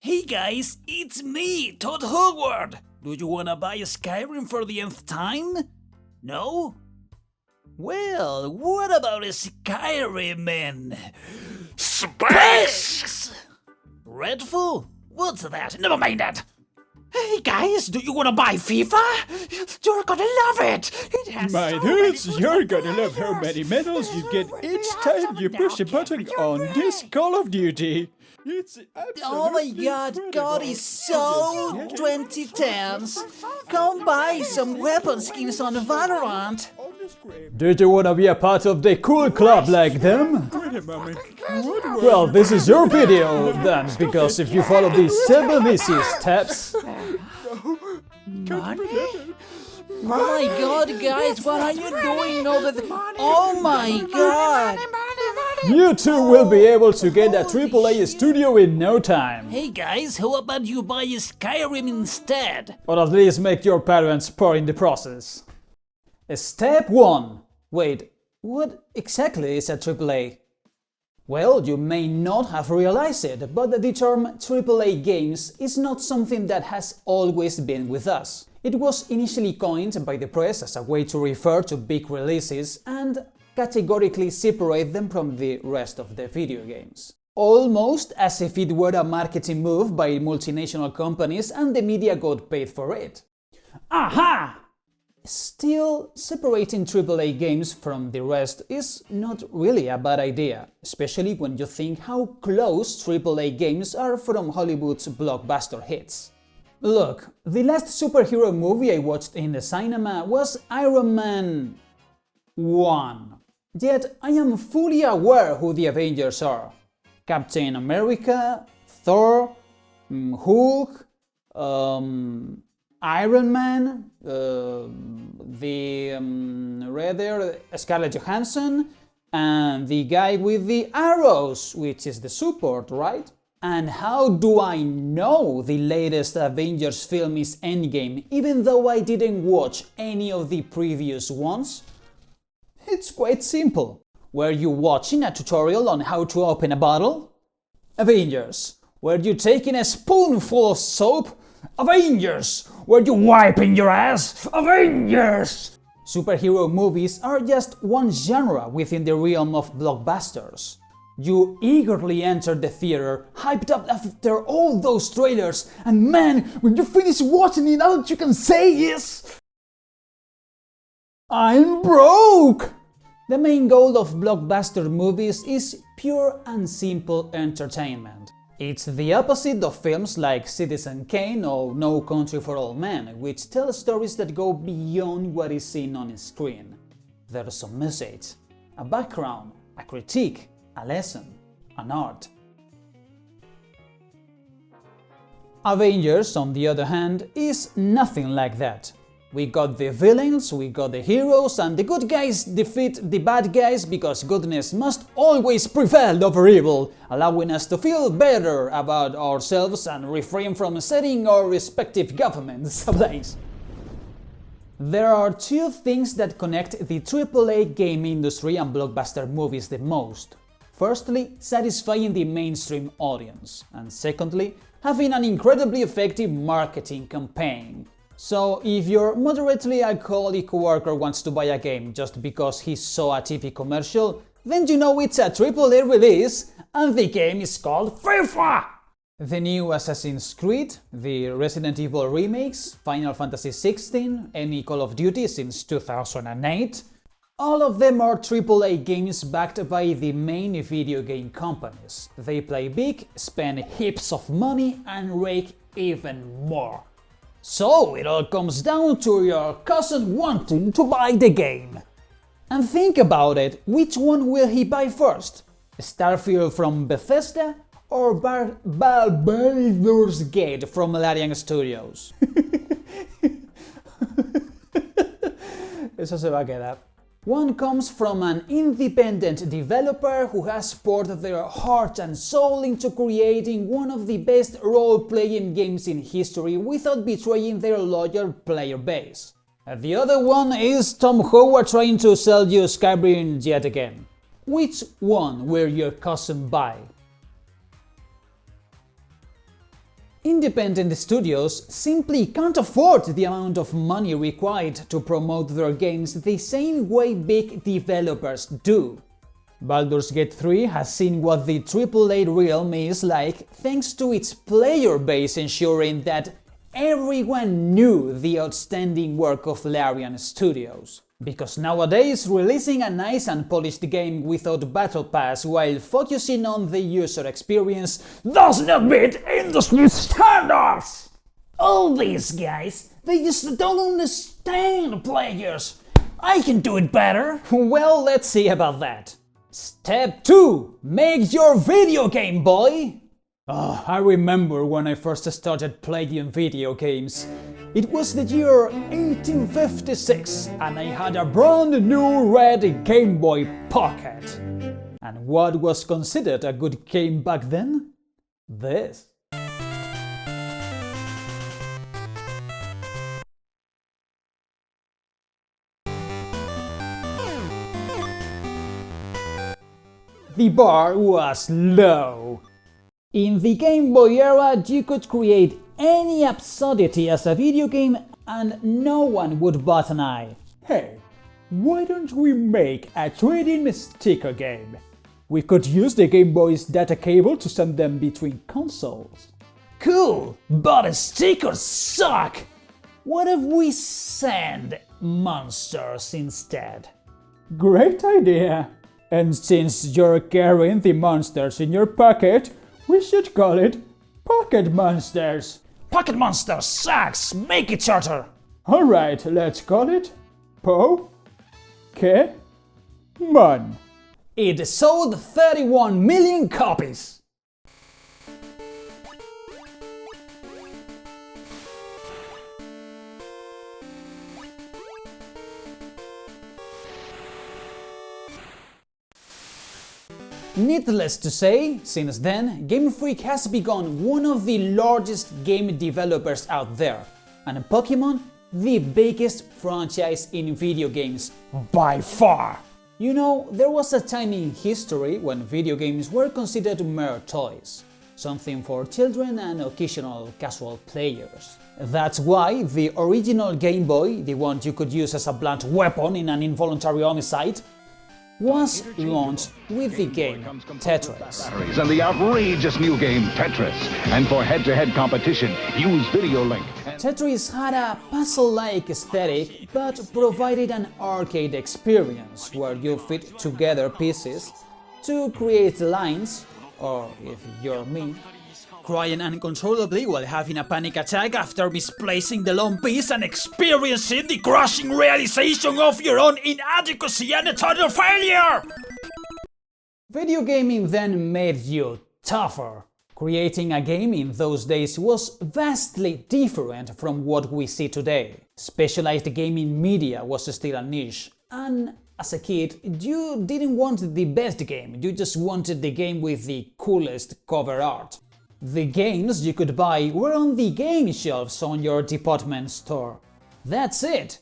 Hey guys, it's me, Todd Howard! Do you wanna buy Skyrim for the nth time? No? Well, what about a Skyrim in space? Redfall? What's that? Never mind that! Hey guys, do you wanna buy FIFA? You're gonna love it! It has My so dudes, many you're good gonna love how many medals you get each Yes, time you push a button on this Call of Duty. It's Oh my absolutely god, incredible. God is so 2010s! Come buy some weapon skins on Valorant! Do you wanna be a part of the cool club like them? Wait a moment. Well, this is your video then, because if you follow these 7 easy steps... Money? Oh my god, guys, what are you doing over there? Oh my god! You too will be able to get a AAA studio in no time. Hey guys, how about you buy a Skyrim instead? Or at least make your parents poor in the process. Step 1. Wait, what exactly is a AAA? Well, you may not have realized it, but the term AAA games is not something that has always been with us. It was initially coined by the press as a way to refer to big releases and categorically separate them from the rest of the video games. Almost as if it were a marketing move by multinational companies and the media got paid for it. Aha! Still, separating AAA games from the rest is not really a bad idea, especially when you think how close AAA games are from Hollywood's blockbuster hits. Look, the last superhero movie I watched in the cinema was Iron Man 1. Yet I am fully aware who the Avengers are. Captain America, Thor, Hulk, Iron Man, Redder, Scarlett Johansson, and the guy with the arrows, which is the support, right? And how do I know the latest Avengers film is Endgame, even though I didn't watch any of the previous ones? It's quite simple. Were you watching a tutorial on how to open a bottle? Avengers. Were you taking a spoonful of soap? Avengers! Were you wiping your ass? Avengers! Superhero movies are just one genre within the realm of blockbusters. You eagerly entered the theater, hyped up after all those trailers, and man, when you finish watching it, all you can say is... I'm broke! The main goal of blockbuster movies is pure and simple entertainment. It's the opposite of films like Citizen Kane or No Country for Old Men, which tell stories that go beyond what is seen on screen. There's a message, a background, a critique, a lesson, an art. Avengers, on the other hand, is nothing like that. We got the villains, we got the heroes, and the good guys defeat the bad guys because goodness must always prevail over evil, allowing us to feel better about ourselves and refrain from setting our respective governments ablaze. There are two things that connect the AAA game industry and blockbuster movies the most. Firstly, satisfying the mainstream audience, and secondly, having an incredibly effective marketing campaign. So, if your moderately alcoholic coworker wants to buy a game just because he saw a TV commercial, then you know it's a AAA release, and the game is called FIFA! The new Assassin's Creed, the Resident Evil remakes, Final Fantasy XVI, any Call of Duty since 2008, all of them are AAA games backed by the main video game companies. They play big, spend heaps of money, and rake even more. So it all comes down to your cousin wanting to buy the game. And think about it, which one will he buy first? Starfield from Bethesda or Baldur's Gate from Larian Studios? Eso se va a quedar. One comes from an independent developer who has poured their heart and soul into creating one of the best role-playing games in history without betraying their loyal player base. The other one is Tom Howard trying to sell you Skyrim yet again. Which one will your cousin buy? Independent studios simply can't afford the amount of money required to promote their games the same way big developers do. Baldur's Gate 3 has seen what the AAA realm is like thanks to its player base ensuring that everyone knew the outstanding work of Larian Studios. Because nowadays, releasing a nice and polished game without Battle Pass while focusing on the user experience does not meet industry standards! All these guys, they just don't understand players. I can do it better. Well, let's see about that. Step 2. Make your video game, boy! Oh, I remember when I first started playing video games. It was the year 1856 and I had a brand new red Game Boy Pocket. And what was considered a good game back then? This. The bar was low. In the Game Boy era, you could create any absurdity as a video game and no one would bat an eye. Hey, why don't we make a trading sticker game? We could use the Game Boy's data cable to send them between consoles. Cool, but stickers suck! What if we send monsters instead? Great idea! And since you're carrying the monsters in your pocket, we should call it Pocket Monsters. Pocket Monsters sucks! Make it shorter! Alright, let's call it Po-Ke-Mon. It sold 31 million copies! Needless to say, since then, Game Freak has become one of the largest game developers out there, and Pokémon the biggest franchise in video games by far. You know, there was a time in history when video games were considered mere toys, something for children and occasional casual players. That's why the original Game Boy, the one you could use as a blunt weapon in an involuntary homicide, was launched with the game Tetris. And the outrageous new game Tetris. And for head-to-head competition, use Video Link. Tetris had a puzzle-like aesthetic, but provided an arcade experience where you fit together pieces to create lines, or if you're me, crying uncontrollably while having a panic attack after misplacing the lone piece and experiencing the crushing realization of your own inadequacy and a total failure! Video gaming then made you tougher. Creating a game in those days was vastly different from what we see today. Specialized gaming media was still a niche, and as a kid, you didn't want the best game, you just wanted the game with the coolest cover art. The games you could buy were on the game shelves on your department store. That's it!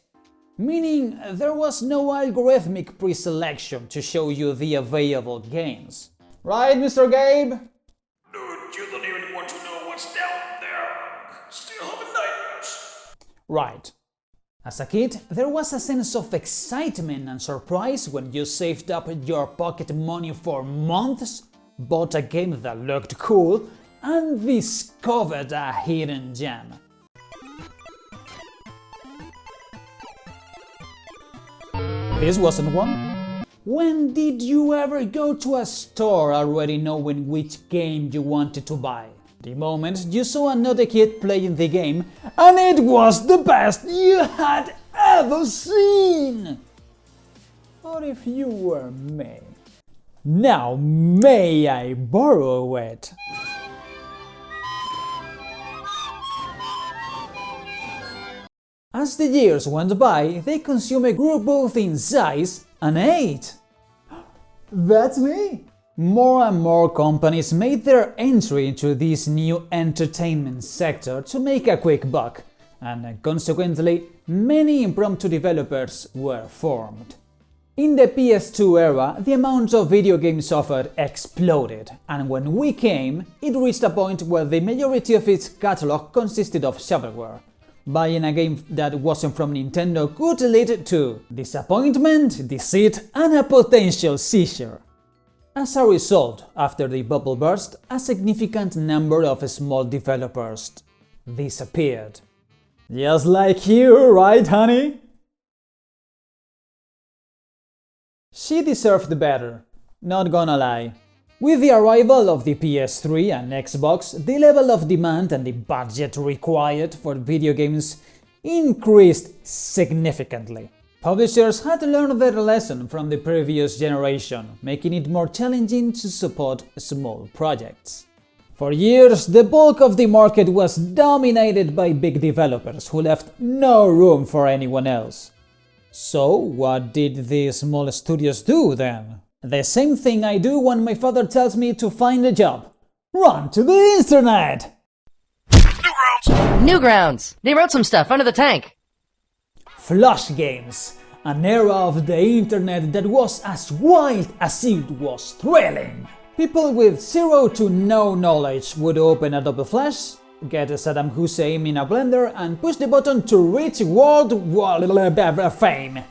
Meaning there was no algorithmic pre-selection to show you the available games. Right, Mr. Gabe? Dude, you don't even want to know what's down there. Still having nightmares. Right. As a kid, there was a sense of excitement and surprise when you saved up your pocket money for months, bought a game that looked cool, and discovered a hidden gem. This wasn't one. When did you ever go to a store already knowing which game you wanted to buy? The moment you saw another kid playing the game, and it was the best you had ever seen! Or if you were me. Now may I borrow it? As the years went by, the consumer grew both in size and age. That's me! More and more companies made their entry into this new entertainment sector to make a quick buck, and consequently, many impromptu developers were formed. In the PS2 era, the amount of video games offered exploded, and when we came, it reached a point where the majority of its catalog consisted of shovelware. Buying a game that wasn't from Nintendo could lead to disappointment, deceit, and a potential seizure. As a result, after the bubble burst, a significant number of small developers disappeared. Just like you, right, honey? She deserved better, not gonna lie. With the arrival of the PS3 and Xbox, the level of demand and the budget required for video games increased significantly. Publishers had learned their lesson from the previous generation, making it more challenging to support small projects. For years, the bulk of the market was dominated by big developers who left no room for anyone else. So, what did the small studios do then? The same thing I do when my father tells me to find a job. Run to the internet! Newgrounds! They wrote some stuff under the tank. Flash games, an era of the internet that was as wild as it was thrilling. People with zero to no knowledge would open Adobe Flash, get Saddam Hussein in a blender and push the button to reach world fame.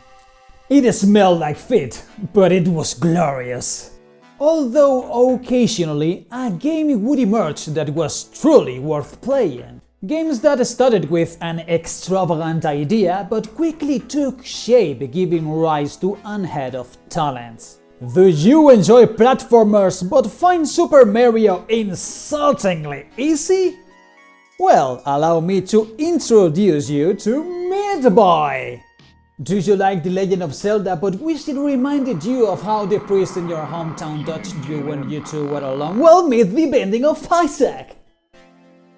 It smelled like feet, but it was glorious. Although occasionally a game would emerge that was truly worth playing. Games that started with an extravagant idea but quickly took shape, giving rise to unheard of talents. Do you enjoy platformers but find Super Mario insultingly easy? Well, allow me to introduce you to Meat Boy! Do you like The Legend of Zelda but wish it reminded you of how the priest in your hometown touched you when you two were alone? Well, meet the Bending of Isaac!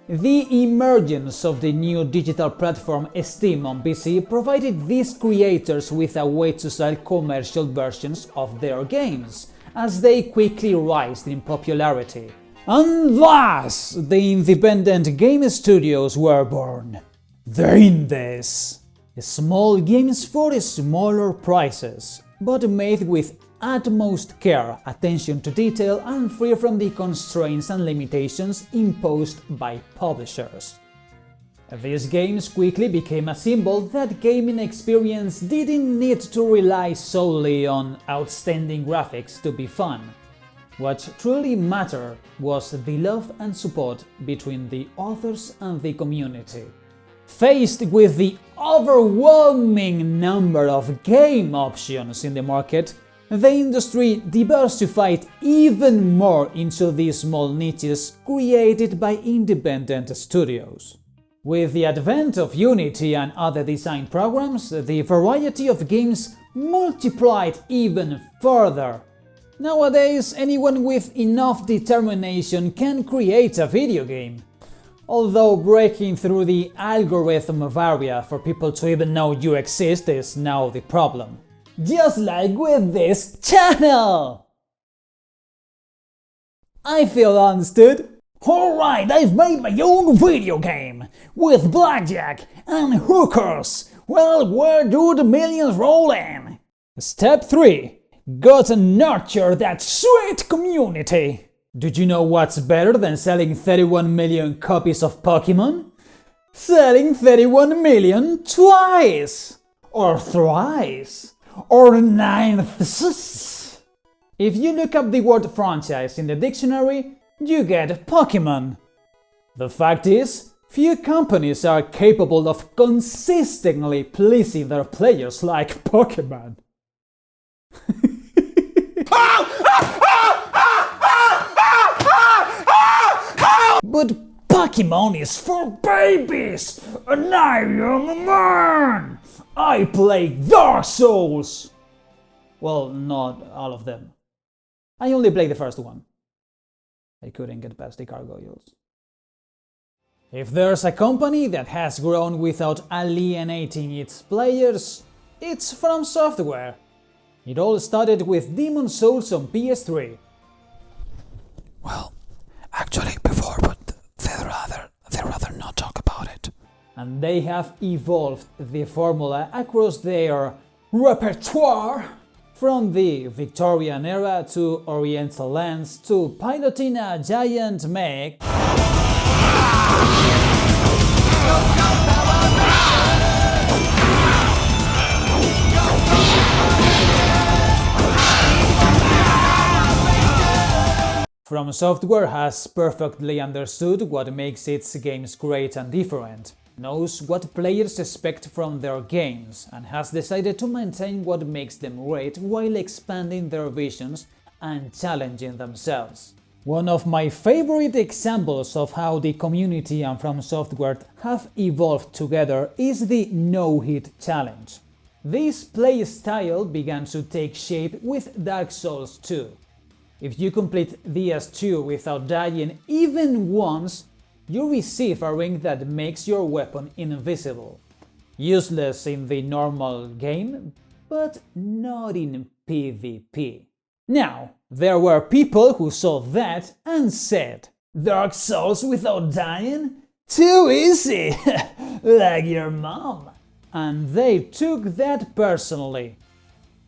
The emergence of the new digital platform Steam on PC provided these creators with a way to sell commercial versions of their games, as they quickly rose in popularity. And thus, the independent game studios were born. The Indies. Small games for smaller prices, but made with utmost care, attention to detail, and free from the constraints and limitations imposed by publishers. These games quickly became a symbol that gaming experience didn't need to rely solely on outstanding graphics to be fun. What truly mattered was the love and support between the authors and the community. Faced with the overwhelming number of game options in the market, the industry diversified even more into the small niches created by independent studios. With the advent of Unity and other design programs, the variety of games multiplied even further. Nowadays, anyone with enough determination can create a video game. Although breaking through the algorithm barrier for people to even know you exist is now the problem. Just like with this channel! I feel understood. Alright, I've made my own video game, with blackjack and hookers. Well, where do the millions roll in? Step 3. Gotta nurture that sweet community. Did you know what's better than selling 31 million copies of Pokemon? Selling 31 million twice! Or thrice! Or ninths! If you look up the word franchise in the dictionary, you get Pokemon. The fact is, few companies are capable of consistently pleasing their players like Pokemon. But Pokemon is for babies, and I am a man! I play Dark Souls! Well, not all of them. I only played the first one. I couldn't get past the gargoyles. If there's a company that has grown without alienating its players, it's From Software. It all started with Demon's Souls on PS3. Well, actually before, but they'd rather not talk about it. And they have evolved the formula across their repertoire From the Victorian era to Oriental lands to piloting a giant mech, From Software has perfectly understood what makes its games great and different, knows what players expect from their games, and has decided to maintain what makes them great while expanding their visions and challenging themselves. One of my favorite examples of how the community and From Software have evolved together is the no-hit challenge. This play style began to take shape with Dark Souls 2. If you complete DS2 without dying even once, you receive a ring that makes your weapon invisible. Useless in the normal game, but not in PvP. Now, there were people who saw that and said, "Dark Souls without dying? Too easy! Like your mom." And they took that personally.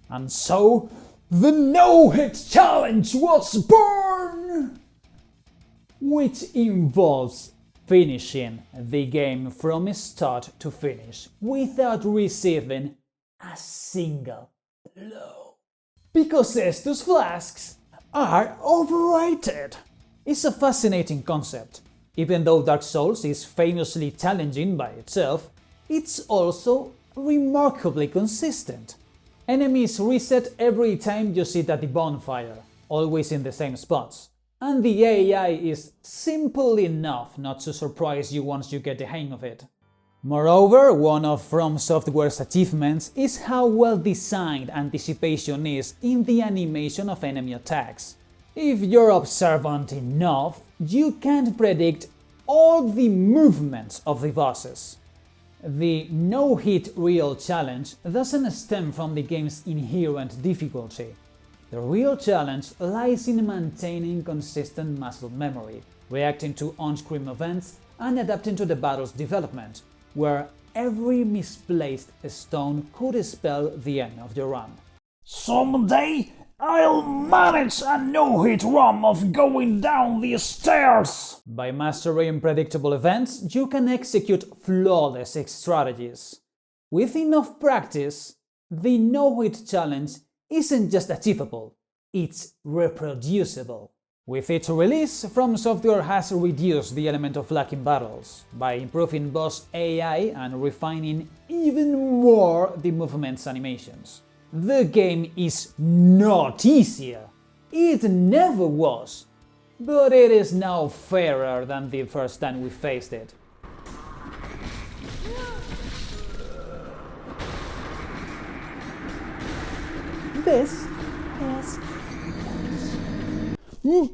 And so, the no-hit challenge was born! Which involves finishing the game from start to finish without receiving a single blow. Because Estus flasks are overrated. It's a fascinating concept. Even though Dark Souls is famously challenging by itself, it's also remarkably consistent. Enemies reset every time you sit at the bonfire, always in the same spots. And the AI is simple enough not to surprise you once you get the hang of it. Moreover, one of From Software's achievements is how well designed anticipation is in the animation of enemy attacks. If you're observant enough, you can predict all the movements of the bosses. The no-hit real challenge doesn't stem from the game's inherent difficulty. The real challenge lies in maintaining consistent muscle memory, reacting to on-screen events, and adapting to the battle's development, where every misplaced stone could spell the end of the run. Someday, I'll manage a no-hit run of going down the stairs! By mastering predictable events, you can execute flawless strategies. With enough practice, the no-hit challenge isn't just achievable, it's reproducible. With its release, From Software has reduced the element of luck in battles, by improving boss AI and refining even more the movement's animations. The game is not easier. It never was. But it is now fairer than the first time we faced it. This is...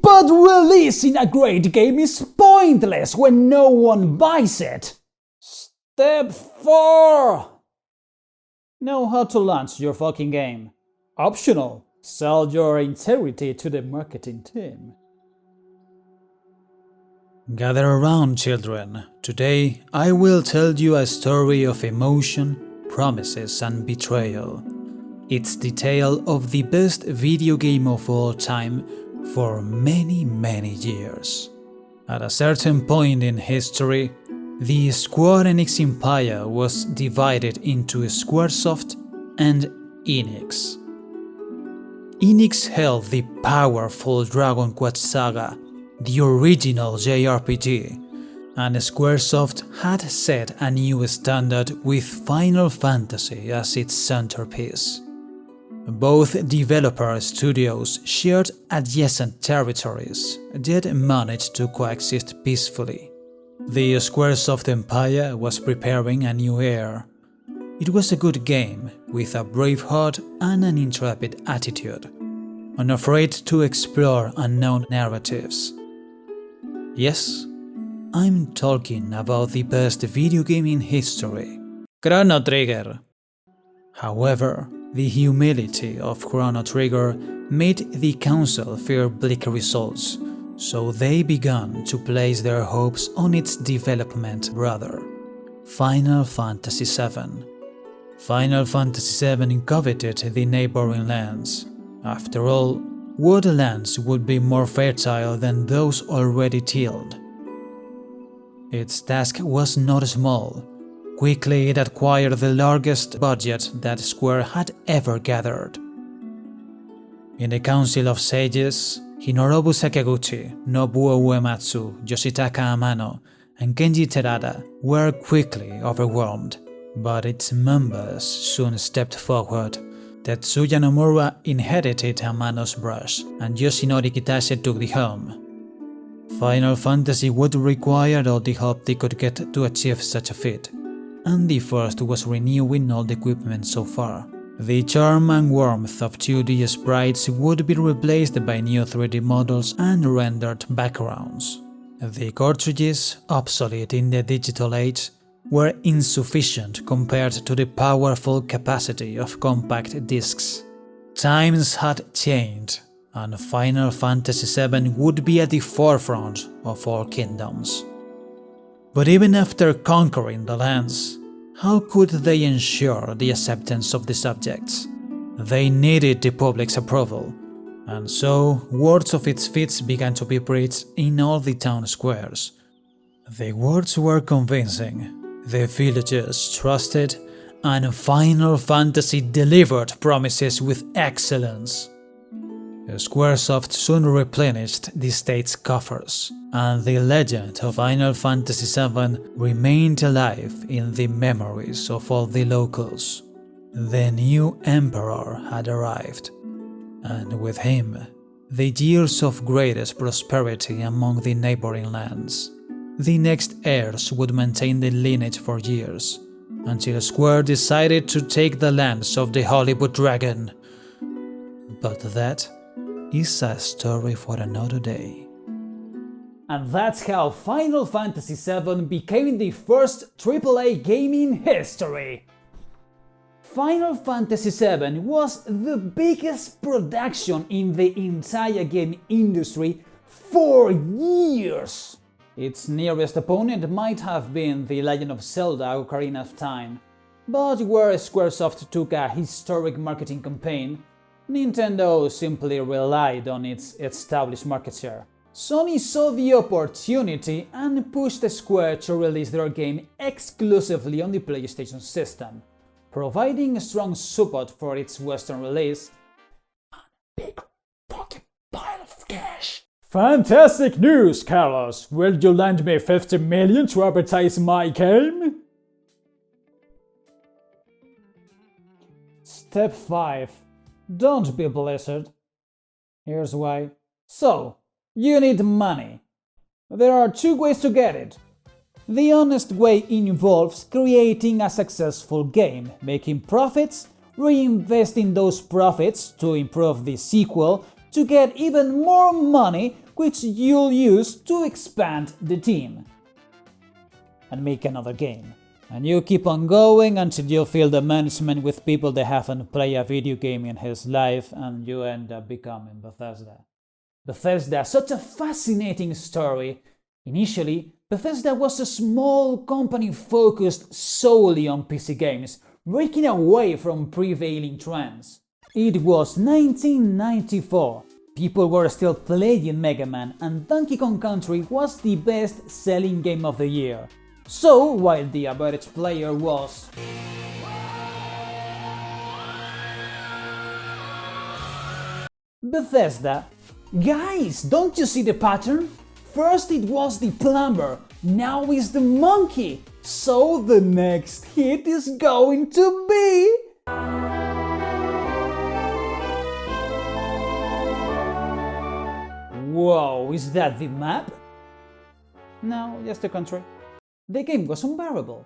But releasing a great game is pointless when no one buys it! Step 4! Know how to launch your fucking game. Optional. Sell your integrity to the marketing team. Gather around, children. Today I will tell you a story of emotion, promises and betrayal. It's the tale of the best video game of all time for many, many years. At a certain point in history, the Square Enix empire was divided into Squaresoft and Enix. Enix held the powerful Dragon Quest saga, the original JRPG, and Squaresoft had set a new standard with Final Fantasy as its centerpiece. Both developer studios shared adjacent territories, yet managed to coexist peacefully. The Squaresoft empire was preparing a new era. It was a good game, with a brave heart and an intrepid attitude, unafraid to explore unknown narratives. Yes, I'm talking about the best video game in history, Chrono Trigger. However, the humility of Chrono Trigger made the council fear bleak results, so they began to place their hopes on its development brother, Final Fantasy VII. Final Fantasy VII coveted the neighboring lands. After all, what lands would be more fertile than those already tilled? Its task was not small. Quickly it acquired the largest budget that Square had ever gathered. In the Council of Sages, Hinorobu Sakaguchi, Nobuo Uematsu, Yoshitaka Amano, and Kenji Terada were quickly overwhelmed, but its members soon stepped forward. Tetsuya Nomura inherited Amano's brush, and Yoshinori Kitase took the helm. Final Fantasy would require all the help they could get to achieve such a feat, and the first was renewing old equipment so far. The charm and warmth of 2D sprites would be replaced by new 3D models and rendered backgrounds. The cartridges, obsolete in the digital age, were insufficient compared to the powerful capacity of compact discs. Times had changed, and Final Fantasy VII would be at the forefront of all kingdoms. But even after conquering the lands, how could they ensure the acceptance of the subjects? They needed the public's approval, and so words of its feats began to be preached in all the town squares. The words were convincing, the villagers trusted, and Final Fantasy delivered promises with excellence. Squaresoft soon replenished the state's coffers, and the legend of Final Fantasy VII remained alive in the memories of all the locals. The new emperor had arrived, and with him, the years of greatest prosperity among the neighboring lands. The next heirs would maintain the lineage for years, until Square decided to take the lands of the Hollywood Dragon. But that is a story for another day. And that's how Final Fantasy VII became the first AAA game in history. Final Fantasy VII was the biggest production in the entire game industry for years. Its nearest opponent might have been The Legend of Zelda: Ocarina of Time, but where Squaresoft took a historic marketing campaign, Nintendo simply relied on its established market share. Sony saw the opportunity and pushed Square to release their game exclusively on the PlayStation system, providing strong support for its Western release and a big fucking pile of cash. Fantastic news, Carlos! Will you lend me 50 million to advertise my game? Step 5. Don't be Blizzard. Here's why. So, you need money. There are two ways to get it. The honest way involves creating a successful game, making profits, reinvesting those profits to improve the sequel to get even more money, which you'll use to expand the team and make another game. And you keep on going until you fill the management with people that haven't played a video game in his life, and you end up becoming Bethesda. Bethesda, such a fascinating story. Initially, Bethesda was a small company focused solely on PC games, breaking away from prevailing trends. It was 1994. People were still playing Mega Man, and Donkey Kong Country was the best-selling game of the year. So, while the average player was Bethesda, guys, don't you see the pattern? First it was the plumber, now it's the monkey. So the next hit is going to be Whoa, is that the map? No, just the country. The game was unbearable.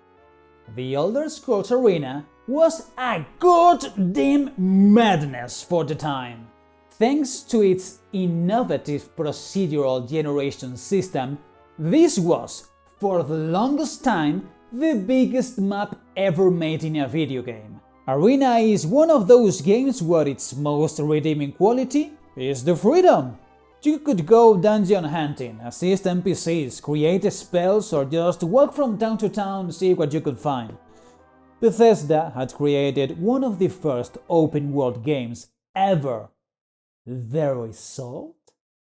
The Elder Scrolls Arena was a goddamn madness for the time. Thanks to its innovative procedural generation system, this was, for the longest time, the biggest map ever made in a video game. Arena is one of those games where its most redeeming quality is the freedom. You could go dungeon hunting, assist NPCs, create spells, or just walk from town to town, see what you could find. Bethesda had created one of the first open-world games ever. The result?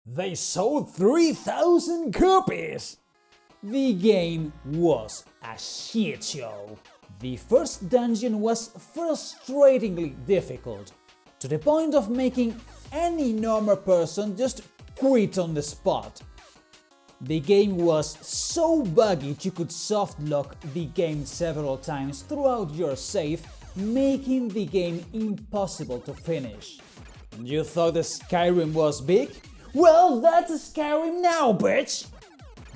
They sold 3,000 copies! The game was a shit show. The first dungeon was frustratingly difficult, to the point of making any normal person just quit on the spot. The game was so buggy you could soft lock the game several times throughout your save, making the game impossible to finish. You thought the Skyrim was big? Well, that's Skyrim now, bitch!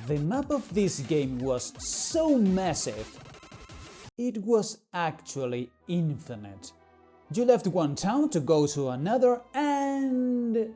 The map of this game was so massive, it was actually infinite. You left one town to go to another and...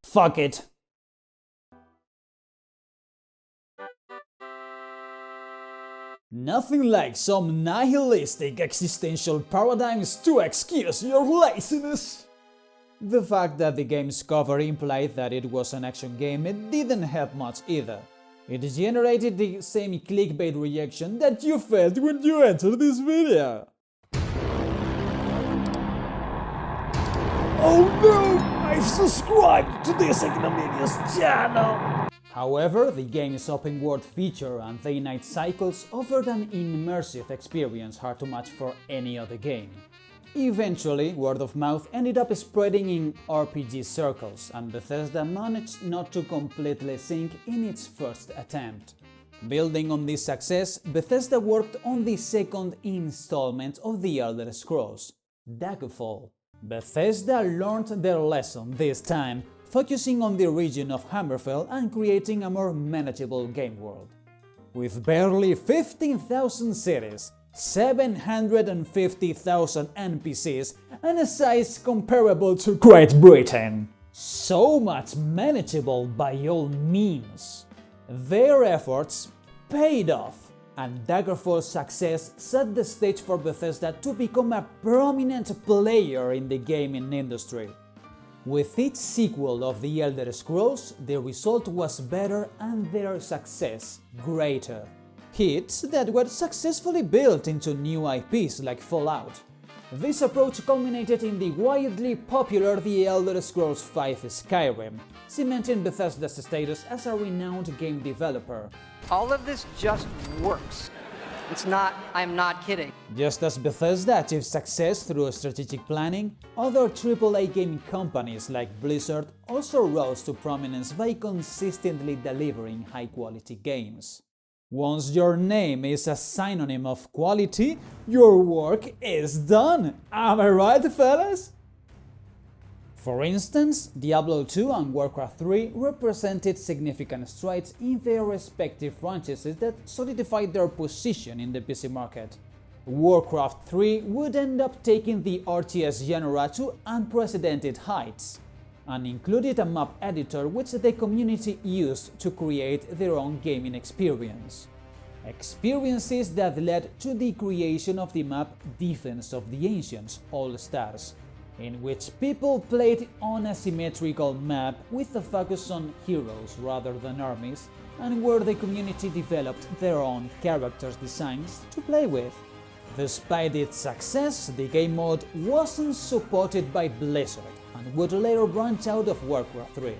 fuck it. Nothing like some nihilistic existential paradigms to excuse your laziness. The fact that the game's cover implied that it was an action game, it didn't help much either. It generated the same clickbait reaction that you felt when you entered this video. Oh no! I've subscribed to this ignominious channel! However, the game's open-world feature and day-night cycles offered an immersive experience hard to match for any other game. Eventually, word of mouth ended up spreading in RPG circles, and Bethesda managed not to completely sink in its first attempt. Building on this success, Bethesda worked on the second installment of the Elder Scrolls, Daggerfall. Bethesda learned their lesson this time, focusing on the region of Hammerfell and creating a more manageable game world. With barely 15,000 cities, 750,000 NPCs, and a size comparable to Great Britain. So much manageable by all means. Their efforts paid off, and Daggerfall's success set the stage for Bethesda to become a prominent player in the gaming industry. With each sequel of The Elder Scrolls, the result was better and their success greater. Hits that were successfully built into new IPs like Fallout. This approach culminated in the widely popular The Elder Scrolls V Skyrim, cementing Bethesda's status as a renowned game developer. All of this just works. I'm not kidding. Just as Bethesda achieved success through strategic planning, other AAA gaming companies like Blizzard also rose to prominence by consistently delivering high-quality games. Once your name is a synonym of quality, your work is done. Am I right, fellas? For instance, Diablo 2 and Warcraft 3 represented significant strides in their respective franchises that solidified their position in the PC market. Warcraft 3 would end up taking the RTS genre to unprecedented heights, and included a map editor which the community used to create their own gaming experience. Experiences that led to the creation of the map Defense of the Ancients All-Stars, in which people played on a symmetrical map with a focus on heroes rather than armies, and where the community developed their own characters' designs to play with. Despite its success, the game mode wasn't supported by Blizzard and would later branch out of Warcraft 3.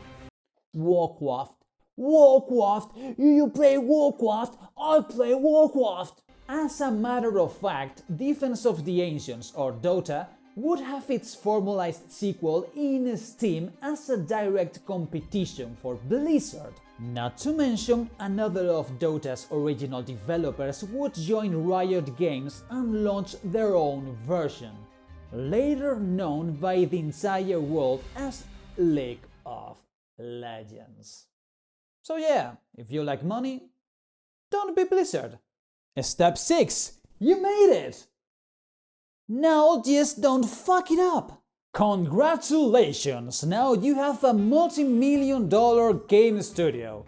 Warcraft, you play Warcraft, I play Warcraft! As a matter of fact, Defense of the Ancients, or Dota, would have its formalized sequel in Steam as a direct competition for Blizzard. Not to mention, another of Dota's original developers would join Riot Games and launch their own version, later known by the entire world as League of Legends. So yeah, if you like money, don't be Blizzard. Step 6. You made it! Now just don't fuck it up! Congratulations! Now you have a multi-million-dollar game studio.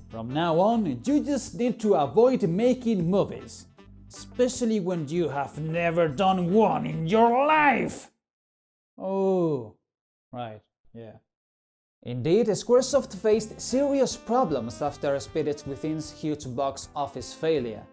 From now on, you just need to avoid making movies. Especially when you have never done one in your life! Oh, right, yeah. Indeed, Squaresoft faced serious problems after Spirit Within's huge box office failure.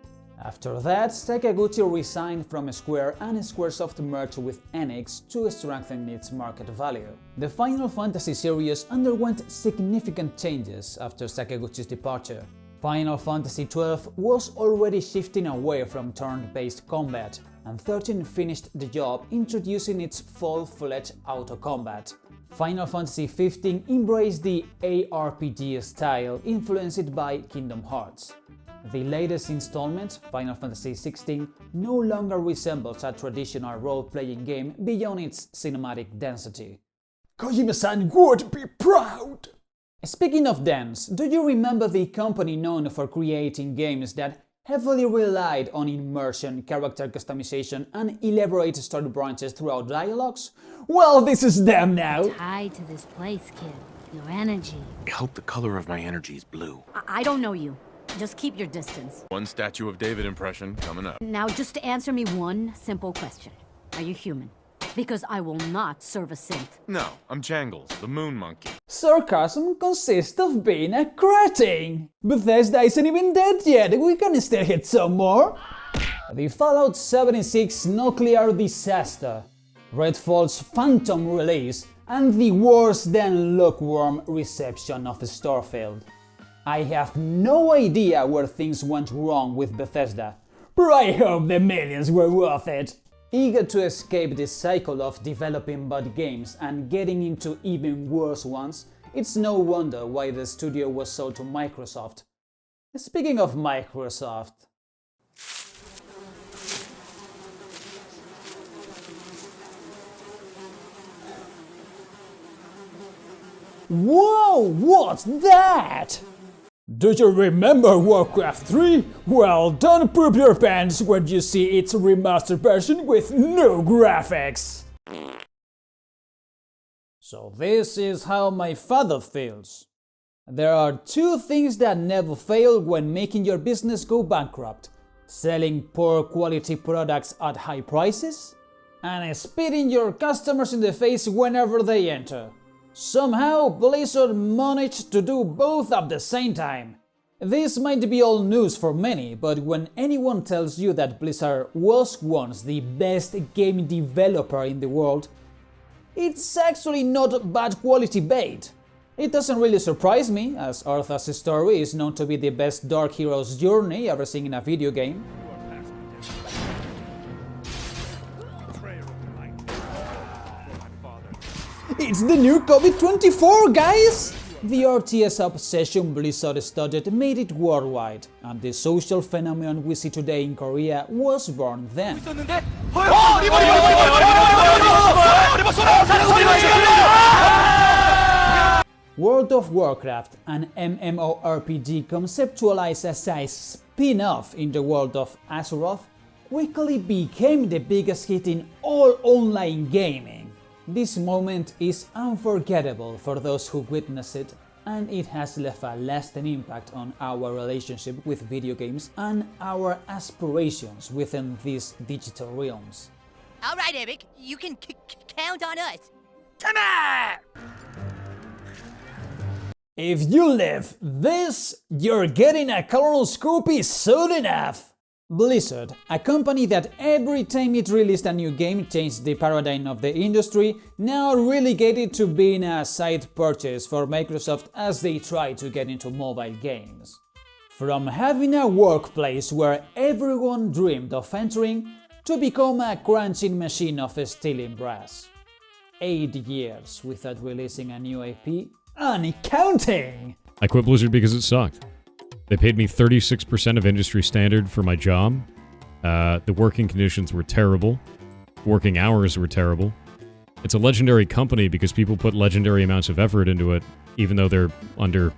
After that, Sakaguchi resigned from Square and Squaresoft merged with Enix to strengthen its market value. The Final Fantasy series underwent significant changes after Sakaguchi's departure. Final Fantasy XII was already shifting away from turn-based combat, and 13 finished the job introducing its full-fledged auto-combat. Final Fantasy XV embraced the ARPG style influenced by Kingdom Hearts. The latest installment, Final Fantasy XVI, no longer resembles a traditional role-playing game beyond its cinematic density. Kojima-san would be proud! Speaking of dance, do you remember the company known for creating games that heavily relied on immersion, character customization, and elaborate story branches throughout dialogues? Well, this is them now! Tied to this place, kid. Your energy. I hope the color of my energy is blue. I don't know you. Just keep your distance. One Statue of David impression coming up. Now, just answer me one simple question. Are you human? Because I will not serve a synth. No, I'm Jangles, the moon monkey. Sarcasm consists of being a cretin! Bethesda isn't even dead yet, we can still hit some more! The Fallout 76 nuclear disaster, Redfall's phantom release, and the worse than lukewarm reception of Starfield. I have no idea where things went wrong with Bethesda, but I hope the millions were worth it. Eager to escape the cycle of developing bad games and getting into even worse ones, it's no wonder why the studio was sold to Microsoft. Speaking of Microsoft... Whoa, what's that? Do you remember Warcraft 3? Well, don't poop your pants when you see its remastered version with no graphics! So this is how my father feels. There are two things that never fail when making your business go bankrupt: selling poor quality products at high prices, and spitting your customers in the face whenever they enter. Somehow, Blizzard managed to do both at the same time. This might be old news for many, but when anyone tells you that Blizzard was once the best game developer in the world, it's actually not bad quality bait. It doesn't really surprise me, as Arthur's story is known to be the best dark hero's journey ever seen in a video game. It's the new COVID-24, guys! The RTS obsession Blizzard started made it worldwide, and the social phenomenon we see today in Korea was born then. World of Warcraft, an MMORPG conceptualized as a spin-off in the world of Azeroth, quickly became the biggest hit in all online gaming. This moment is unforgettable for those who witness it, and it has left a lasting impact on our relationship with video games and our aspirations within these digital realms. Alright, Eric, you can count on us. Come on! If you live this, you're getting a colonoscopy soon enough! Blizzard, a company that every time it released a new game changed the paradigm of the industry, now relegated to being a side purchase for Microsoft as they try to get into mobile games. From having a workplace where everyone dreamed of entering, to become a crunching machine of stealing brass. 8 years without releasing a new IP, and counting! I quit Blizzard because it sucked. They paid me 36% of industry standard for my job. The working conditions were terrible. Working hours were terrible. It's a legendary company because people put legendary amounts of effort into it, even though they're under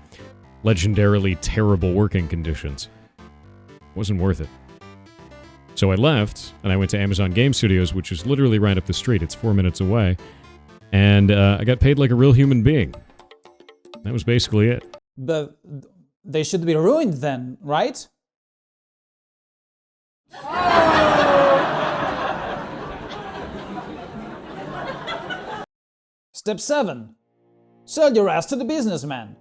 legendarily terrible working conditions. It wasn't worth it. So I left, and I went to Amazon Game Studios, which is literally right up the street. It's 4 minutes away. And I got paid like a real human being. That was basically it. But they should be ruined then, right? Step 7. Sell your ass to the businessman.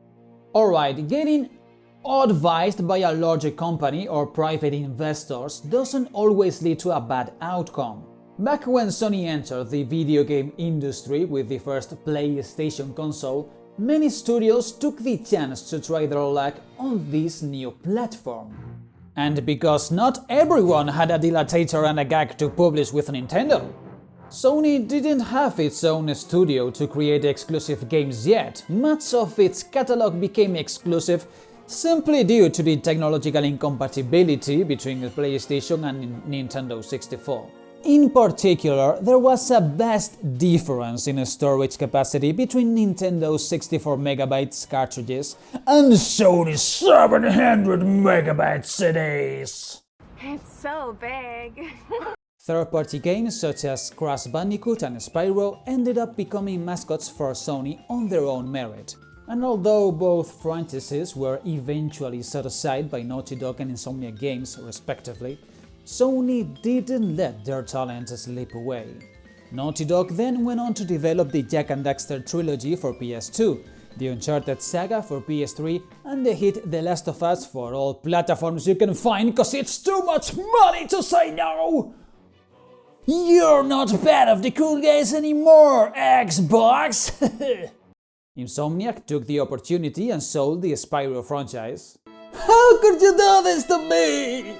Alright, getting advised by a larger company or private investors doesn't always lead to a bad outcome. Back when Sony entered the video game industry with the first PlayStation console, many studios took the chance to try their luck on this new platform. And because not everyone had a dilator and a gag to publish with Nintendo, Sony didn't have its own studio to create exclusive games yet. Much of its catalog became exclusive simply due to the technological incompatibility between the PlayStation and Nintendo 64. In particular, there was a vast difference in storage capacity between Nintendo's 64MB cartridges and Sony's 700MB CDs. It's so big. Third-party games such as Crash Bandicoot and Spyro ended up becoming mascots for Sony on their own merit. And although both franchises were eventually set aside by Naughty Dog and Insomniac Games, respectively, Sony didn't let their talent slip away. Naughty Dog then went on to develop the Jak and Daxter trilogy for PS2, the Uncharted saga for PS3, and the hit The Last of Us for all platforms you can find, cause it's too much money to say no! You're not part of the cool guys anymore, Xbox! Insomniac took the opportunity and sold the Spyro franchise. How could you do this to me?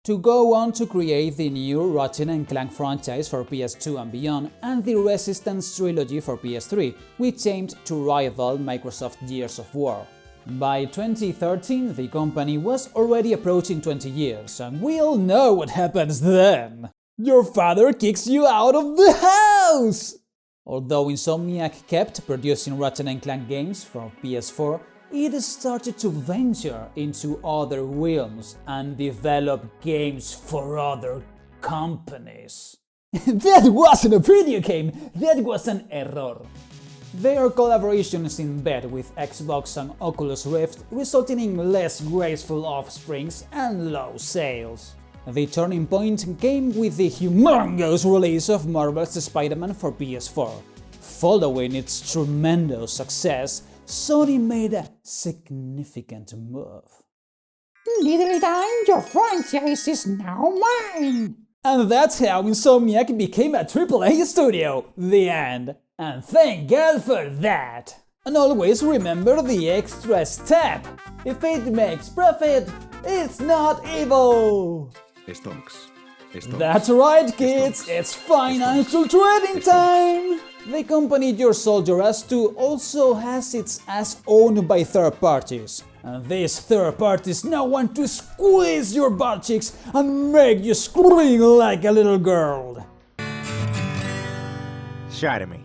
To go on to create the new Ratchet & Clank franchise for PS2 and beyond, and the Resistance trilogy for PS3, which aimed to rival Microsoft Gears of War. By 2013, the company was already approaching 20 years, and we all know what happens then. Your father kicks you out of the house! Although Insomniac kept producing Ratchet & Clank games for PS4, it started to venture into other realms and develop games for other companies. That wasn't a video game, that was an error. Their collaborations in bed with Xbox and Oculus Rift resulted in less graceful offsprings and low sales. The turning point came with the humongous release of Marvel's Spider-Man for PS4. Following its tremendous success, Sony made a significant move. Little time, your franchise is now mine! And that's how Insomniac became a AAA studio. The end. And thank God for that! And always remember the extra step. If it makes profit, it's not evil! That's right, kids, it's financial trading time! The company you sold your ass to also has its ass owned by third parties. And these third parties now want to squeeze your butt cheeks and make you scream like a little girl. Shy to me.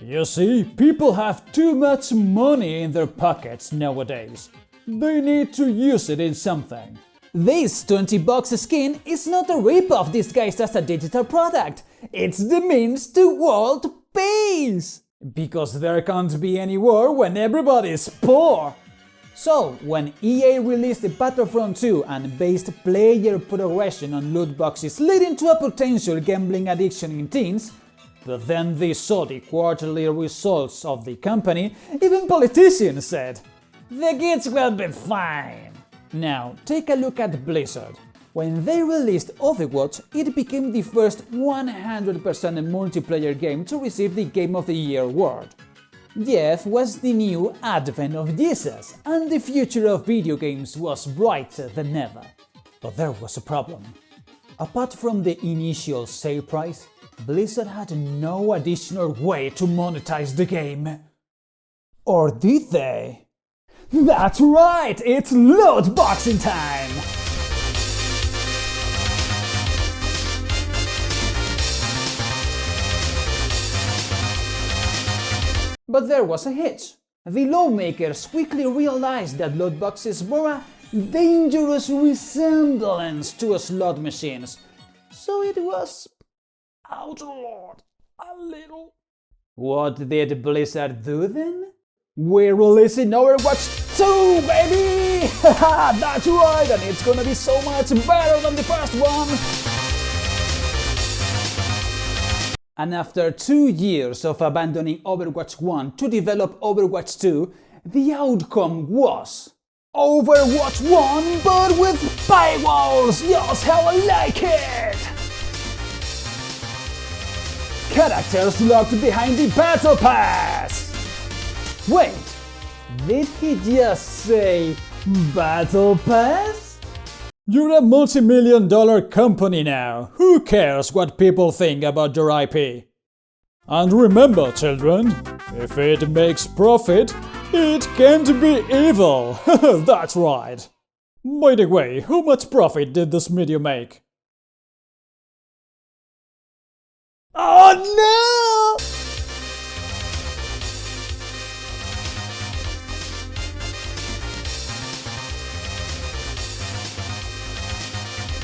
You see, people have too much money in their pockets nowadays. They need to use it in something. This $20 skin is not a rip-off disguised as a digital product. It's the means to world peace. Because there can't be any war when everybody's poor. So, when EA released Battlefront 2 and based player progression on loot boxes leading to a potential gambling addiction in teens, but then they saw the quarterly results of the company, even politicians said, "The kids will be fine." Now, take a look at Blizzard. When they released Overwatch, it became the first 100% multiplayer game to receive the Game of the Year award. Jeff was the new advent of Jesus, and the future of video games was brighter than ever. But there was a problem. Apart from the initial sale price, Blizzard had no additional way to monetize the game. Or did they? That's right, it's loot boxing time! But there was a hitch. The lawmakers quickly realized that loot boxes bore a dangerous resemblance to slot machines, so it was outlawed a little. What did Blizzard do then? We're releasing Overwatch 2, baby! Haha, that's right, and it's gonna be so much better than the first one! And after 2 years of abandoning Overwatch 1 to develop Overwatch 2, the outcome was Overwatch 1 but with paywalls! Just how I like it! Characters locked behind the Battle Pass! Wait, did he just say Battle Pass? You're a multi-million-dollar company now. Who cares what people think about your IP? And remember, children, if it makes profit, it can't be evil. That's right. By the way, how much profit did this video make? Oh